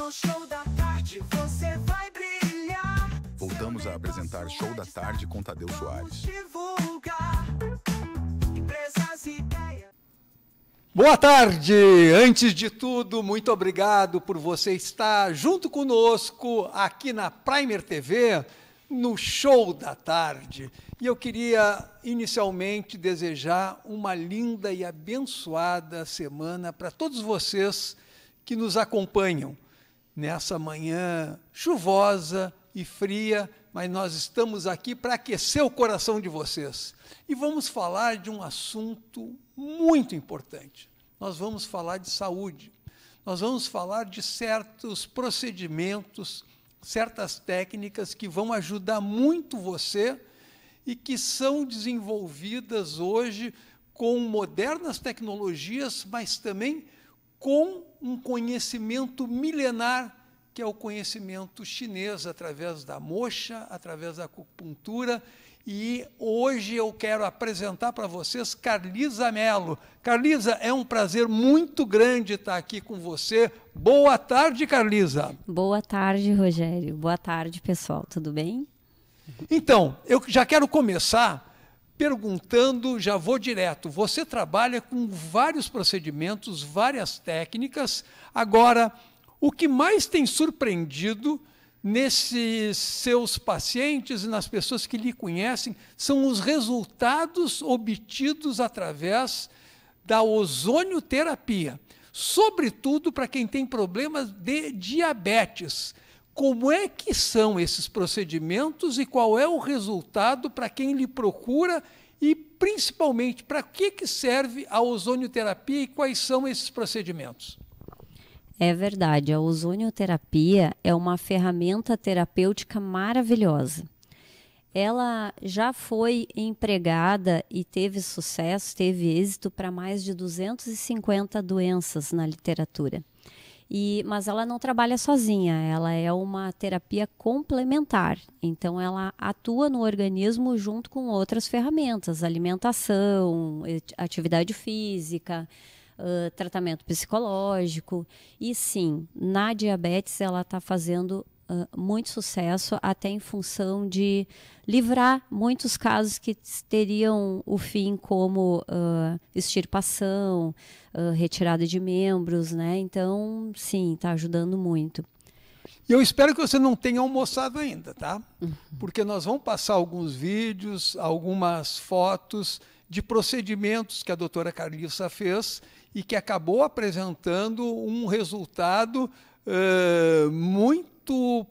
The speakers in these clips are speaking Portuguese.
No Show da Tarde você vai brilhar. Voltamos a apresentar Show da Tarde com Tadeu Soares. Divulgar empresas e ideias. Boa tarde! Antes de tudo, muito obrigado por você estar junto conosco aqui na Primer TV, no Show da Tarde. E eu queria inicialmente desejar uma linda e abençoada semana para todos vocês que nos acompanham nessa manhã chuvosa e fria, mas nós estamos aqui para aquecer o coração de vocês. E vamos falar de um assunto muito importante. Nós vamos falar de saúde. Nós vamos falar de certos procedimentos, certas técnicas que vão ajudar muito você e que são desenvolvidas hoje com modernas tecnologias, mas também com um conhecimento milenar, que é o conhecimento chinês, através da moxa, através da acupuntura. E hoje eu quero apresentar para vocês Carlisa Mello. Carlisa, é um prazer muito grande estar aqui com você. Boa tarde, Carlisa. Boa tarde, Rogério. Boa tarde, pessoal. Tudo bem? Então, eu já quero começar perguntando, já vou direto. Você trabalha com vários procedimentos, várias técnicas. Agora, o que mais tem surpreendido nesses seus pacientes e nas pessoas que lhe conhecem são os resultados obtidos através da ozonioterapia, sobretudo para quem tem problemas de diabetes. Como é que são esses procedimentos e qual é o resultado para quem lhe procura e, principalmente, para que serve a ozonioterapia e quais são esses procedimentos? É verdade, a ozonioterapia é uma ferramenta terapêutica maravilhosa. Ela já foi empregada e teve sucesso, teve êxito para mais de 250 doenças na literatura. Mas ela não trabalha sozinha, ela é uma terapia complementar. Então, ela atua no organismo junto com outras ferramentas, alimentação, atividade física, tratamento psicológico. E sim, na diabetes ela está fazendo muito sucesso, até em função de livrar muitos casos que teriam o fim, como extirpação, retirada de membros, né? Então, sim, está ajudando muito. E eu espero que você não tenha almoçado ainda, tá? Porque nós vamos passar alguns vídeos, algumas fotos de procedimentos que a doutora Carlisa fez e que acabou apresentando um resultado muito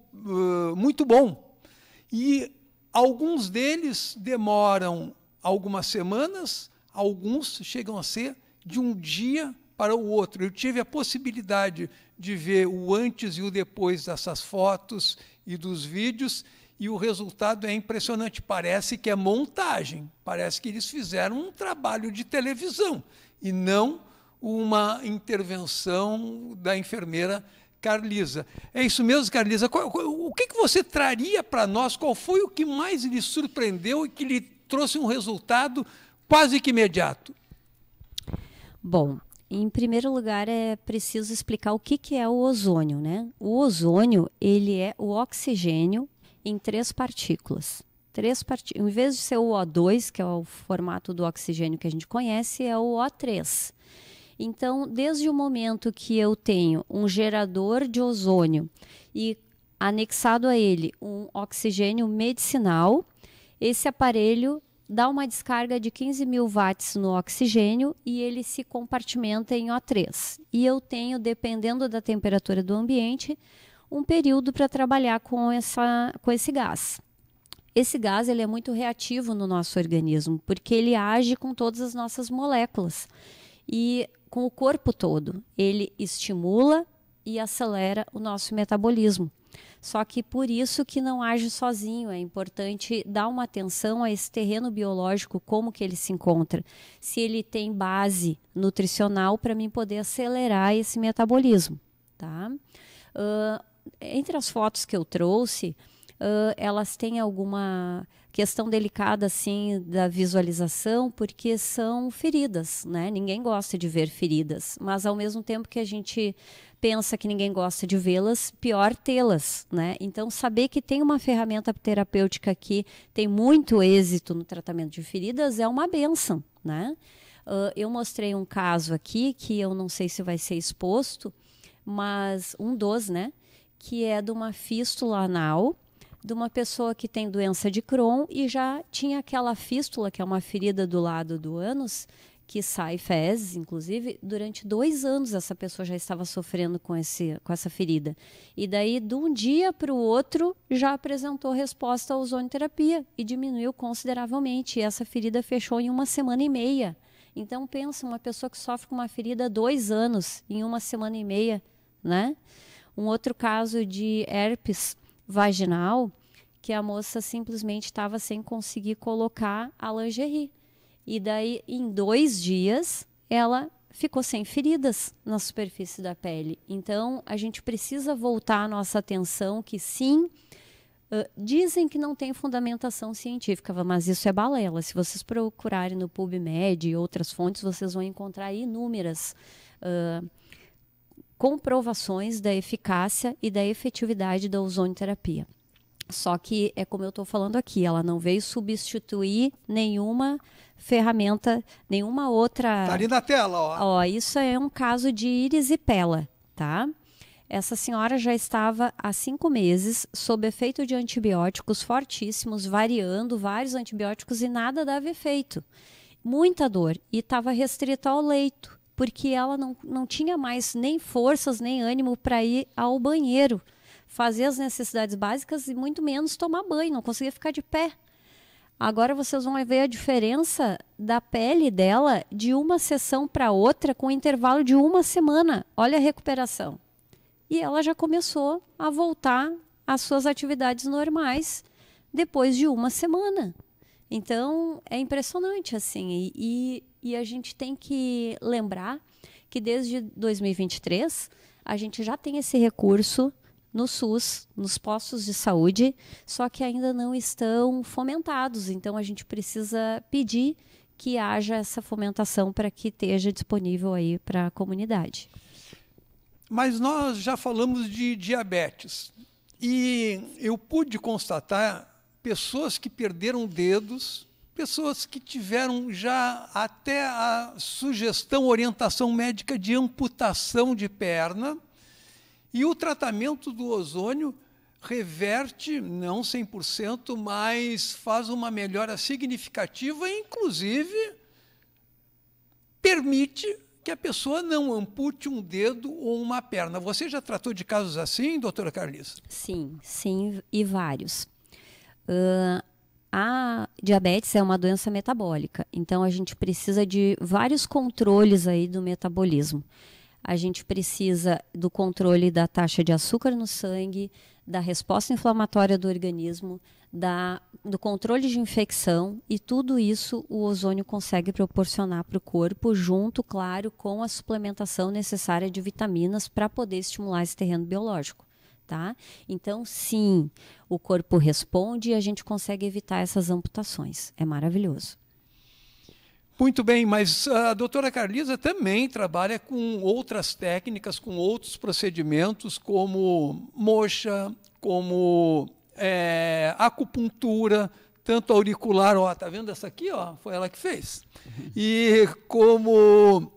bom. E alguns deles demoram algumas semanas, alguns chegam a ser de um dia para o outro. Eu tive a possibilidade de ver o antes e o depois dessas fotos e dos vídeos, e o resultado é impressionante. Parece que é montagem, parece que eles fizeram um trabalho de televisão e não uma intervenção da enfermeira Carlisa. É isso mesmo, Carlisa? O que você traria para nós? Qual foi o que mais lhe surpreendeu e que lhe trouxe um resultado quase que imediato? Bom, em primeiro lugar é preciso explicar o que é o ozônio, né? O ozônio, ele é o oxigênio em 3 partículas. Em vez de ser o O2, que é o formato do oxigênio que a gente conhece, é o O3. Então, desde o momento que eu tenho um gerador de ozônio e anexado a ele um oxigênio medicinal, esse aparelho dá uma descarga de 15.000 watts no oxigênio e ele se compartimenta em O3. E eu tenho, dependendo da temperatura do ambiente, um período para trabalhar com esse gás. Esse gás ele é muito reativo no nosso organismo, porque ele age com todas as nossas moléculas e com o corpo todo. Ele estimula e acelera o nosso metabolismo. Só que por isso que não age sozinho, é importante dar uma atenção a esse terreno biológico, como que ele se encontra, se ele tem base nutricional para mim poder acelerar esse metabolismo, tá? Entre as fotos que eu trouxe, elas têm alguma questão delicada assim da visualização, porque são feridas, né? Ninguém gosta de ver feridas, mas ao mesmo tempo que a gente pensa que ninguém gosta de vê-las, pior tê-las, né? Então, saber que tem uma ferramenta terapêutica que tem muito êxito no tratamento de feridas é uma bênção, né? Eu mostrei um caso aqui, que eu não sei se vai ser exposto, mas um dos, né? Que é de uma fístula anal, de uma pessoa que tem doença de Crohn e já tinha aquela fístula, que é uma ferida do lado do ânus, que sai fezes, inclusive, durante 2 anos essa pessoa já estava sofrendo com essa ferida. E daí, de um dia para o outro, já apresentou resposta à ozonioterapia e diminuiu consideravelmente. E essa ferida fechou em 1 semana e meia. Então, pensa, uma pessoa que sofre com uma ferida há 2 anos, em 1 semana e meia, né? Um outro caso de herpes vaginal, que a moça simplesmente estava sem conseguir colocar a lingerie. E daí, em 2 dias, ela ficou sem feridas na superfície da pele. Então, a gente precisa voltar a nossa atenção que sim, dizem que não tem fundamentação científica, mas isso é balela. Se vocês procurarem no PubMed e outras fontes, vocês vão encontrar inúmeras comprovações da eficácia e da efetividade da ozonioterapia. Só que é como eu estou falando aqui, ela não veio substituir nenhuma ferramenta, nenhuma outra... Está ali na tela, ó. Ó, isso é um caso de erisipela, tá? Essa senhora já estava há 5 meses sob efeito de antibióticos fortíssimos, variando vários antibióticos e nada dava efeito. Muita dor e estava restrita ao leito, porque ela não tinha mais nem forças nem ânimo para ir ao banheiro, fazer as necessidades básicas e muito menos tomar banho, não conseguia ficar de pé. Agora vocês vão ver a diferença da pele dela de uma sessão para outra com intervalo de 1 semana. Olha a recuperação. E ela já começou a voltar às suas atividades normais depois de 1 semana. Então, é impressionante, assim. E a gente tem que lembrar que desde 2023, a gente já tem esse recurso no SUS, nos postos de saúde, só que ainda não estão fomentados. Então, a gente precisa pedir que haja essa fomentação para que esteja disponível aí para a comunidade. Mas nós já falamos de diabetes e eu pude constatar pessoas que perderam dedos, pessoas que tiveram já até a sugestão, orientação médica de amputação de perna, e o tratamento do ozônio reverte, não 100%, mas faz uma melhora significativa e, inclusive, permite que a pessoa não ampute um dedo ou uma perna. Você já tratou de casos assim, doutora Carlisa? Sim, sim, e vários. A diabetes é uma doença metabólica, então a gente precisa de vários controles aí do metabolismo. A gente precisa do controle da taxa de açúcar no sangue, da resposta inflamatória do organismo, do controle de infecção, e tudo isso o ozônio consegue proporcionar para o corpo, junto, claro, com a suplementação necessária de vitaminas para poder estimular esse terreno biológico. Tá? Então, sim, o corpo responde e a gente consegue evitar essas amputações. É maravilhoso. Muito bem, mas a doutora Carlisa também trabalha com outras técnicas, com outros procedimentos, como moxa, como acupuntura, tanto auricular, ó, tá vendo essa aqui, ó, foi ela que fez, e como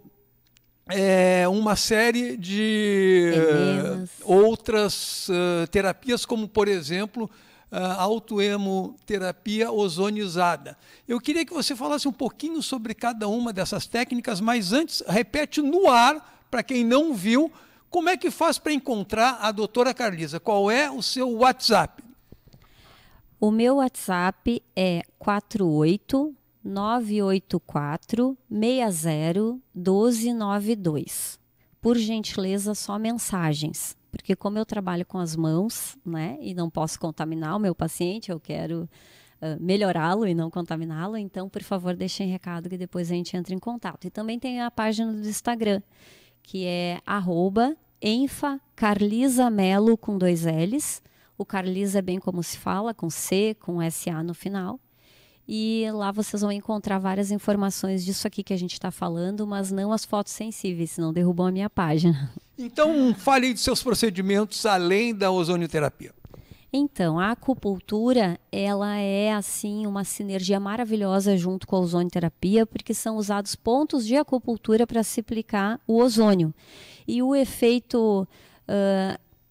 uma série de outras terapias, como, por exemplo, autoemoterapia ozonizada. Eu queria que você falasse um pouquinho sobre cada uma dessas técnicas, mas antes, repete no ar, para quem não viu, como é que faz para encontrar a doutora Carlisa? Qual é o seu WhatsApp? O meu WhatsApp é 48984601292. Por gentileza, só mensagens. Porque como eu trabalho com as mãos, né, e não posso contaminar o meu paciente, eu quero melhorá-lo e não contaminá-lo, então, por favor, deixem recado que depois a gente entra em contato. E também tem a página do Instagram, que é @enfacarlisamelo com 2 L's. O Carlisa é bem como se fala, com C, com SA no final. e lá vocês vão encontrar várias informações disso aqui que a gente está falando, mas não as fotos sensíveis, senão derrubam a minha página. Então, fale de seus procedimentos além da ozonioterapia. Então, a acupuntura, ela é assim uma sinergia maravilhosa junto com a ozonioterapia, porque são usados pontos de acupuntura para se aplicar o ozônio. E o efeito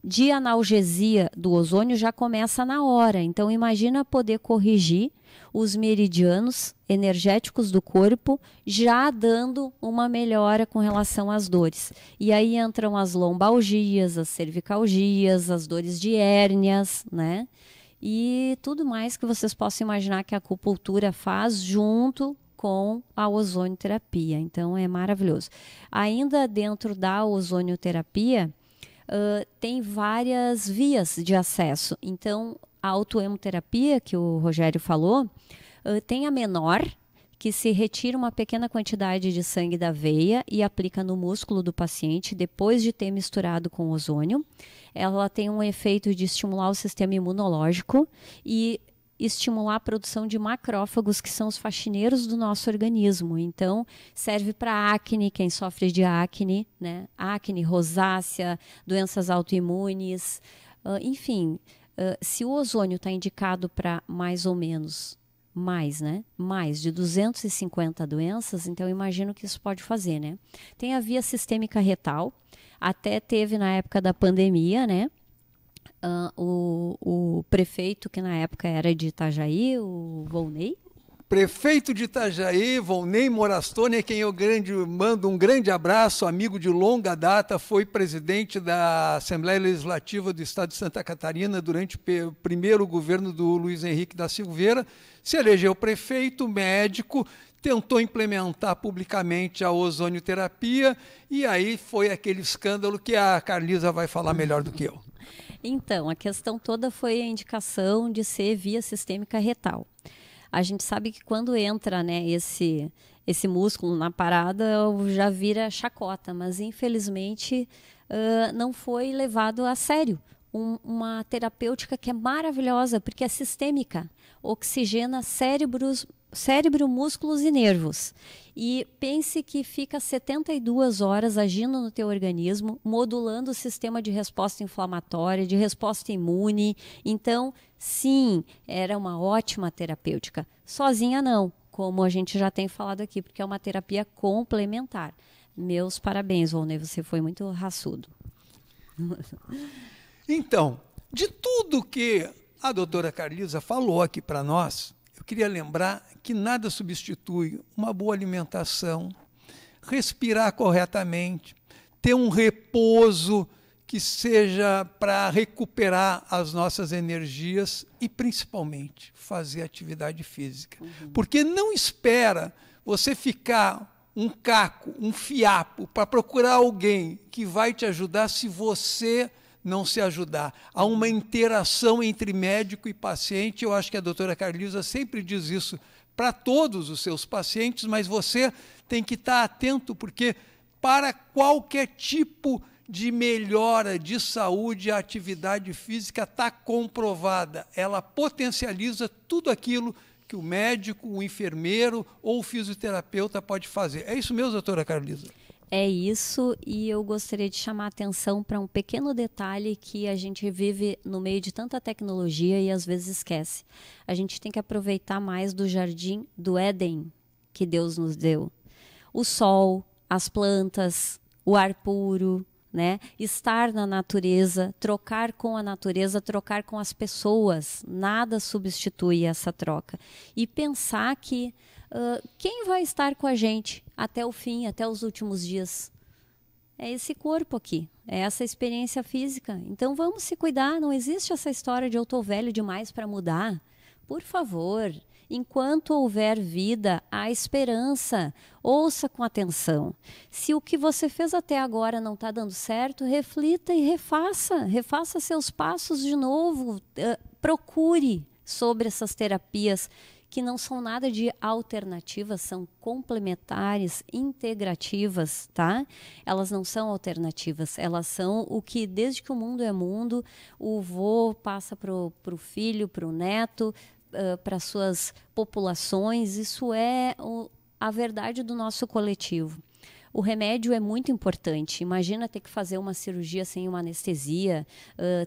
de analgesia do ozônio já começa na hora. Então, imagina poder corrigir os meridianos energéticos do corpo, já dando uma melhora com relação às dores. E aí entram as lombalgias, as cervicalgias, as dores de hérnias, né? E tudo mais que vocês possam imaginar que a acupuntura faz junto com a ozonioterapia. Então, é maravilhoso. Ainda dentro da ozonioterapia, tem várias vias de acesso. Então, a autoemoterapia, que o Rogério falou, tem a menor, que se retira uma pequena quantidade de sangue da veia e aplica no músculo do paciente depois de ter misturado com ozônio. Ela tem um efeito de estimular o sistema imunológico e estimular a produção de macrófagos, que são os faxineiros do nosso organismo. Então, serve para acne, quem sofre de acne, né? Acne, rosácea, doenças autoimunes, enfim. Se o ozônio está indicado para mais ou menos mais de 250 doenças, então eu imagino que isso pode fazer, né? Tem a via sistêmica retal, até teve na época da pandemia, né? O prefeito, que na época era de Itajaí, o Volney. Prefeito de Itajaí, Volney Morastone, a quem eu mando um grande abraço, amigo de longa data, foi presidente da Assembleia Legislativa do Estado de Santa Catarina durante o primeiro governo do Luiz Henrique da Silveira, se elegeu prefeito, médico, tentou implementar publicamente a ozonioterapia e aí foi aquele escândalo que a Carlisa vai falar melhor do que eu. Então, a questão toda foi a indicação de ser via sistêmica retal. A gente sabe que quando entra, né, esse músculo na parada, já vira chacota, mas infelizmente não foi levado a sério. Uma terapêutica que é maravilhosa, porque é sistêmica, oxigena cérebro, músculos e nervos. E pense que fica 72 horas agindo no teu organismo, modulando o sistema de resposta inflamatória, de resposta imune. Então, sim, era uma ótima terapêutica. Sozinha não, como a gente já tem falado aqui, porque é uma terapia complementar. Meus parabéns, Volney, você foi muito raçudo. Então, de tudo que a doutora Carlisa falou aqui para nós, eu queria lembrar que nada substitui uma boa alimentação, respirar corretamente, ter um repouso que seja para recuperar as nossas energias e, principalmente, fazer atividade física. Porque não espera você ficar um caco, um fiapo, para procurar alguém que vai te ajudar se você não se ajudar. Há uma interação entre médico e paciente. Eu acho que a doutora Carlisa sempre diz isso para todos os seus pacientes, mas você tem que estar atento, porque para qualquer tipo de melhora de saúde, a atividade física está comprovada. Ela potencializa tudo aquilo que o médico, o enfermeiro ou o fisioterapeuta pode fazer. É isso mesmo, doutora Carlisa? É isso, e eu gostaria de chamar a atenção para um pequeno detalhe que a gente vive no meio de tanta tecnologia e às vezes esquece. A gente tem que aproveitar mais do jardim do Éden que Deus nos deu. O sol, as plantas, o ar puro, né? Estar na natureza, trocar com a natureza, trocar com as pessoas. Nada substitui essa troca. E pensar que quem vai estar com a gente até o fim, até os últimos dias? É esse corpo aqui, é essa experiência física. Então vamos se cuidar, não existe essa história de eu estou velho demais para mudar. Por favor, enquanto houver vida, há esperança. Ouça com atenção. Se o que você fez até agora não está dando certo, reflita e refaça. Refaça seus passos de novo. Procure sobre essas terapias que não são nada de alternativas, são complementares, integrativas, tá? Elas não são alternativas, elas são o que, desde que o mundo é mundo, o vô passa pro filho, pro neto, para suas populações, isso é a verdade do nosso coletivo. O remédio é muito importante. Imagina ter que fazer uma cirurgia sem uma anestesia,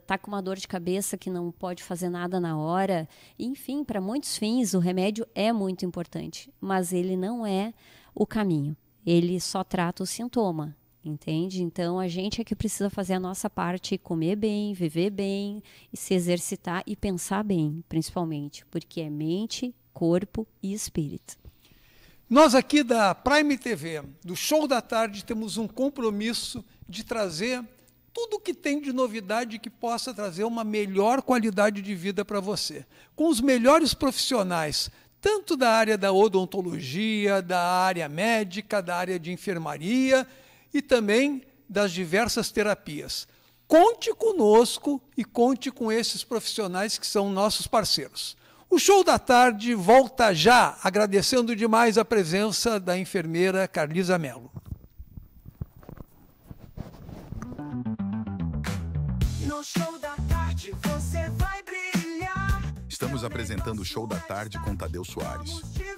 tá com uma dor de cabeça que não pode fazer nada na hora. Enfim, para muitos fins, o remédio é muito importante, mas ele não é o caminho. Ele só trata o sintoma, entende? Então, a gente é que precisa fazer a nossa parte, comer bem, viver bem, e se exercitar e pensar bem, principalmente, porque é mente, corpo e espírito. Nós aqui da Prime TV, do Show da Tarde, temos um compromisso de trazer tudo o que tem de novidade que possa trazer uma melhor qualidade de vida para você. Com os melhores profissionais, tanto da área da odontologia, da área médica, da área de enfermaria e também das diversas terapias. Conte conosco e conte com esses profissionais que são nossos parceiros. O Show da Tarde volta já, agradecendo demais a presença da enfermeira Carlisa Mello. No Show da Tarde você vai brilhar. Estamos apresentando o Show da Tarde com Tadeu Soares. Vamos te